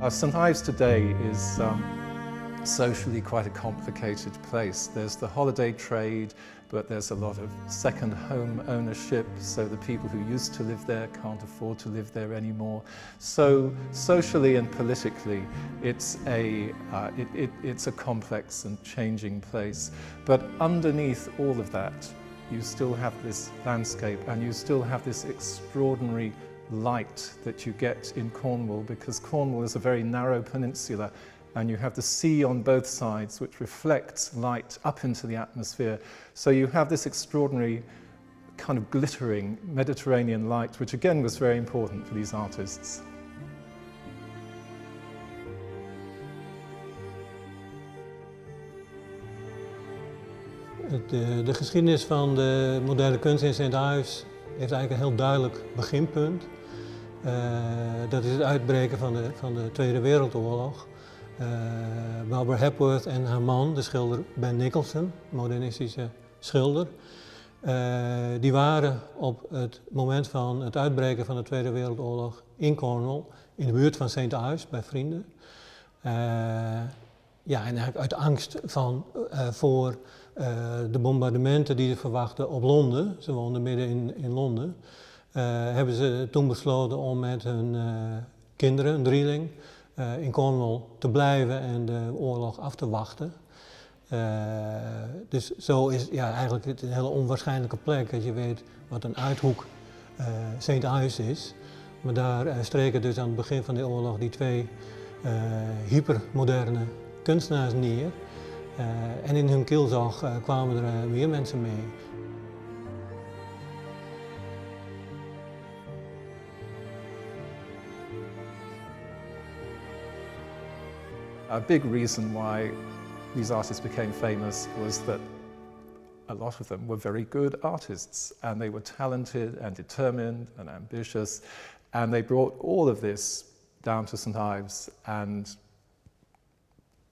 St Ives today is socially quite a complicated place. There's the holiday trade, but there's a lot of second home ownership, so the people who used to live there can't afford to live there anymore. So socially and politically, it's a complex and changing place. But underneath all of that, you still have this landscape and you still have this extraordinary light that you get in Cornwall, because Cornwall is a very narrow peninsula and you have the sea on both sides which reflects light up into the atmosphere. So you have this extraordinary kind of glittering Mediterranean light, which again was very important for these artists. De geschiedenis van de moderne kunst in St Ives heeft eigenlijk een heel duidelijk beginpunt. Dat is het uitbreken van de Tweede Wereldoorlog. Barbara Hepworth en haar man, de schilder Ben Nicholson, modernistische schilder, die waren op het moment van het uitbreken van de Tweede Wereldoorlog in Cornwall, in de buurt van St Ives, bij vrienden. Ja, en eigenlijk uit angst voor de bombardementen die ze verwachten op Londen, ze woonden midden in Londen, hebben ze toen besloten om met hun kinderen, een drieling, in Cornwall te blijven en de oorlog af te wachten. Dus zo is eigenlijk het een hele onwaarschijnlijke plek, als je weet wat een uithoek St Ives is. Maar daar streken dus aan het begin van de oorlog die twee hypermoderne kunstenaars neer. En in hun kielzog kwamen er meer mensen mee. A big reason why these artists became famous was that a lot of them were very good artists, and they were talented and determined and ambitious, and they brought all of this down to St Ives, and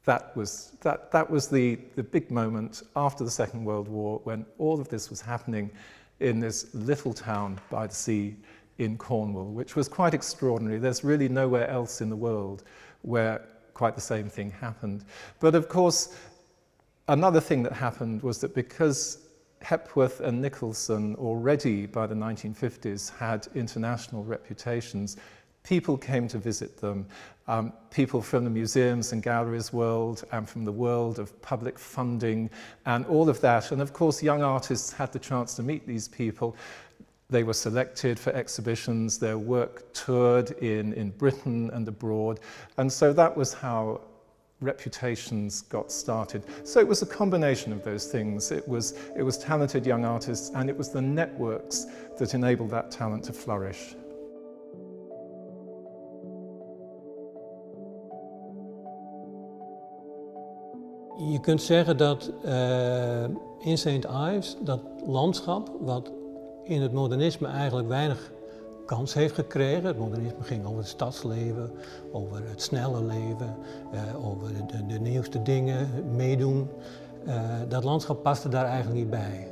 that was the big moment after the Second World War, when all of this was happening in this little town by the sea in Cornwall, which was quite extraordinary. There's really nowhere else in the world where quite the same thing happened. But of course, another thing that happened was that because Hepworth and Nicholson already by the 1950s had international reputations, people came to visit them, people from the museums and galleries world and from the world of public funding and all of that. And of course, young artists had the chance to meet these people. They were selected for exhibitions, their work toured in Britain and abroad. And so that was how reputations got started. So it was a combination of those things. It was talented young artists, and it was the networks that enabled that talent to flourish. Je kunt zeggen dat in St Ives dat landschap, wat in het modernisme eigenlijk weinig kans heeft gekregen. Het modernisme ging over het stadsleven, over het snelle leven, over de nieuwste dingen, meedoen. Dat landschap paste daar eigenlijk niet bij.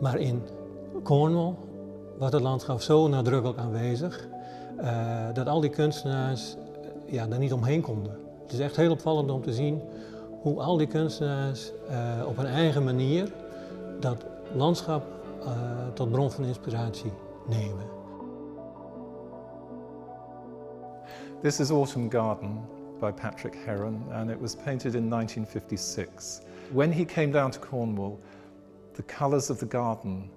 Maar in Cornwall was het landschap zo nadrukkelijk aanwezig dat al die kunstenaars daar niet omheen konden. Het is echt heel opvallend om te zien hoe al die kunstenaars op hun eigen manier dat landschap tot bron van inspiratie nemen. This is Autumn Garden by Patrick Heron, and it was painted in 1956. When he came down to Cornwall, the colours of the garden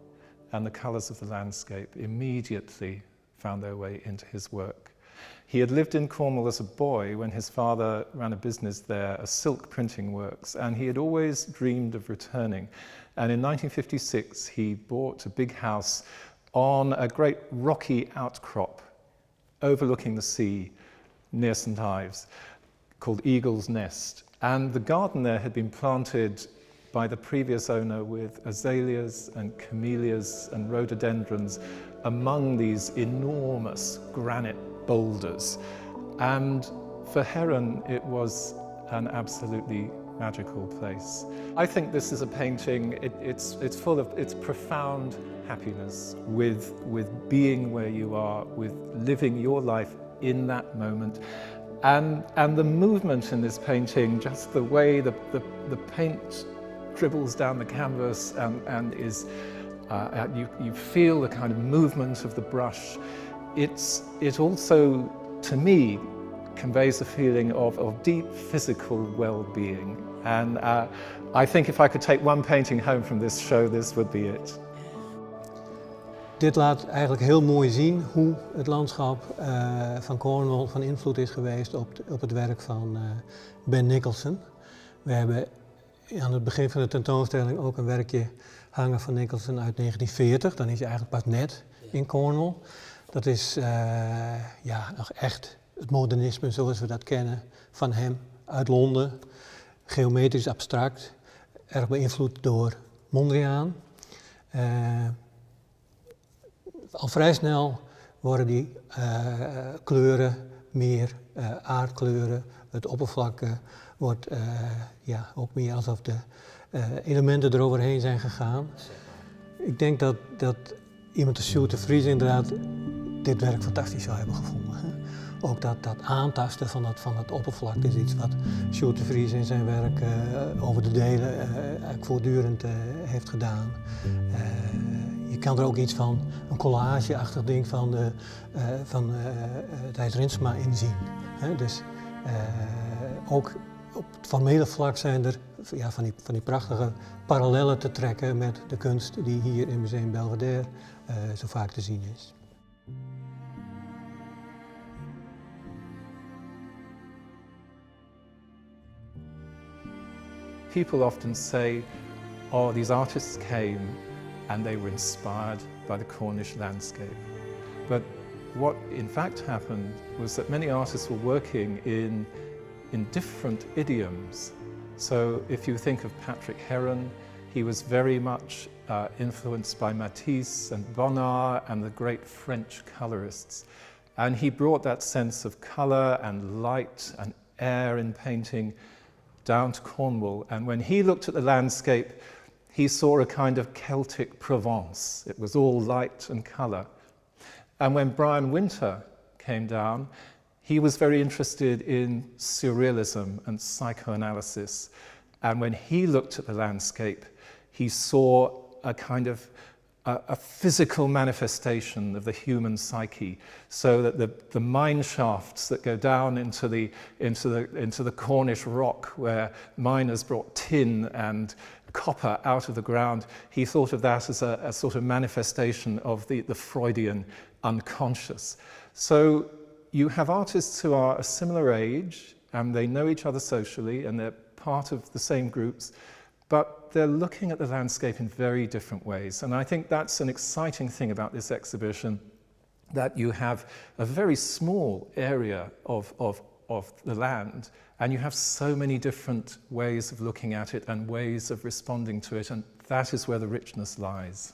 and the colours of the landscape immediately found their way into his work. He had lived in Cornwall as a boy when his father ran a business there, a silk printing works, and he had always dreamed of returning. And in 1956, he bought a big house on a great rocky outcrop overlooking the sea near St Ives, called Eagle's Nest. And the garden there had been planted by the previous owner with azaleas and camellias and rhododendrons among these enormous granite boulders. And for Heron, it was an absolutely magical place. I think this is a painting, it's full of, it's profound happiness with being where you are, with living your life in that moment. And the movement in this painting, just the way the paint dribbles down the canvas and is, you feel the kind of movement of the brush. It also, to me, conveys a feeling of deep physical well-being. And I think if I could take one painting home from this show, this would be it. Dit laat eigenlijk heel mooi zien hoe het landschap van Cornwall van invloed is geweest op het werk van Ben Nicholson. We hebben aan het begin van de tentoonstelling ook een werkje hangen van Nicholson uit 1940. Dan is hij eigenlijk pas net in Cornwall. Dat is nog echt het modernisme zoals we dat kennen van hem uit Londen. Geometrisch abstract, erg beïnvloed door Mondriaan. Al vrij snel worden die kleuren meer aardkleuren. Het oppervlak wordt ook meer alsof de elementen eroverheen zijn gegaan. Ik denk dat iemand als Sjoerd de Vries inderdaad dit werk fantastisch zou hebben gevonden. Hè? Ook dat aantasten van dat oppervlak is iets wat Sjoerd de Vries in zijn werk over de delen eigenlijk voortdurend heeft gedaan. Je kan er ook iets van een collage-achtig ding van Albert Jensma in zien. Hè? Dus ook op het formele vlak zijn er van die prachtige parallellen te trekken met de kunst die hier in Museum Belvedere zo vaak te zien is. People often say, oh, these artists came and they were inspired by the Cornish landscape. But what in fact happened was that many artists were working in different idioms. So if you think of Patrick Heron, he was very much influenced by Matisse and Bonnard and the great French colorists. And he brought that sense of colour and light and air in painting down to Cornwall. And when he looked at the landscape, he saw a kind of Celtic Provence. It was all light and colour. And when Brian Winter came down, he was very interested in surrealism and psychoanalysis. And when he looked at the landscape, he saw a kind of a physical manifestation of the human psyche, so that the mine shafts that go down into the Cornish rock, where miners brought tin and copper out of the ground, he thought of that as a sort of manifestation of the Freudian unconscious. So you have artists who are a similar age, and they know each other socially, and they're part of the same groups, but they're looking at the landscape in very different ways. And I think that's an exciting thing about this exhibition, that you have a very small area of the land, and you have so many different ways of looking at it and ways of responding to it, and that is where the richness lies.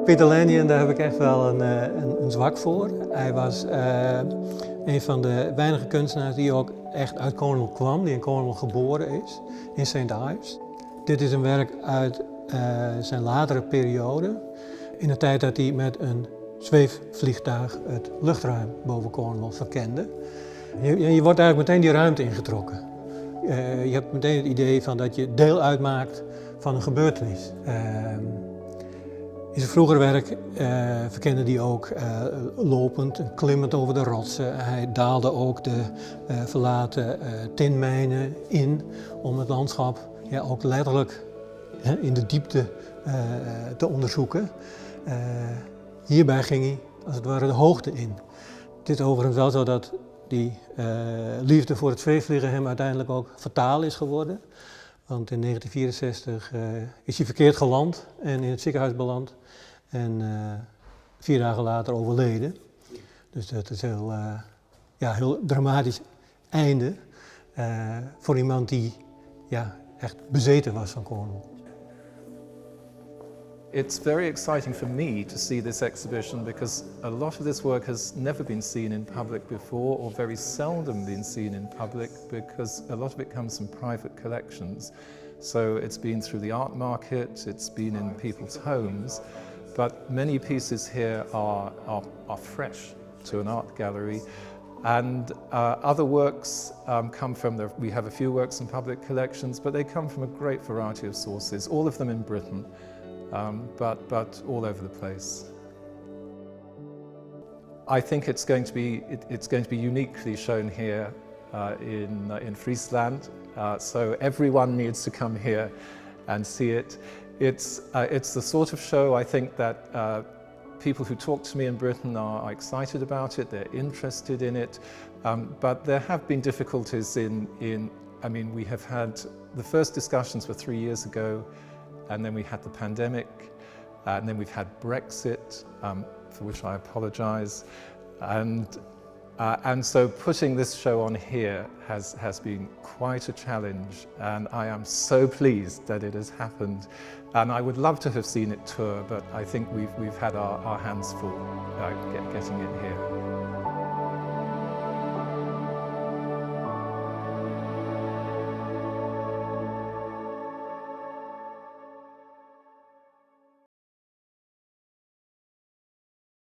Peter Lanyon, daar heb ik echt wel een zwak voor. Hij was een van de weinige kunstenaars die ook echt uit Cornwall kwam, die in Cornwall geboren is, in St. Ives. Dit is een werk uit zijn latere periode, in de tijd dat hij met een zweefvliegtuig het luchtruim boven Cornwall verkende. Je wordt eigenlijk meteen die ruimte ingetrokken. Je hebt meteen het idee van dat je deel uitmaakt van een gebeurtenis. In zijn vroeger werk verkende hij ook lopend, klimmend over de rotsen. Hij daalde ook de verlaten tinmijnen in om het landschap ook letterlijk in de diepte te onderzoeken. Hierbij ging hij als het ware de hoogte in. Het is overigens wel zo dat die liefde voor het zweefvliegen hem uiteindelijk ook fataal is geworden. Want in 1964 is hij verkeerd geland en in het ziekenhuis beland. En 4 dagen later overleden. Dus dat is een heel dramatisch einde voor iemand die echt bezeten was van Cornwall. It's very exciting for me to see this exhibition because a lot of this work has never been seen in public before, or very seldom been seen in public, because a lot of it comes from private collections. So it's been through the art market, it's been in people's homes, but many pieces here are fresh to an art gallery. And other works come from, we have a few works in public collections, but they come from a great variety of sources, all of them in Britain, but all over the place. I think it's going to be uniquely shown here in Friesland, so everyone needs to come here and see it. It's the sort of show I think that people who talk to me in Britain are excited about it, they're interested in it, but there have been difficulties I mean, we have had, the first discussions were 3 years ago, and then we had the pandemic, and then we've had Brexit, for which I apologize, and so putting this show on here has been quite a challenge, and I am so pleased that it has happened. And I would love to have seen it tour, but I think we've had our hands full getting it here.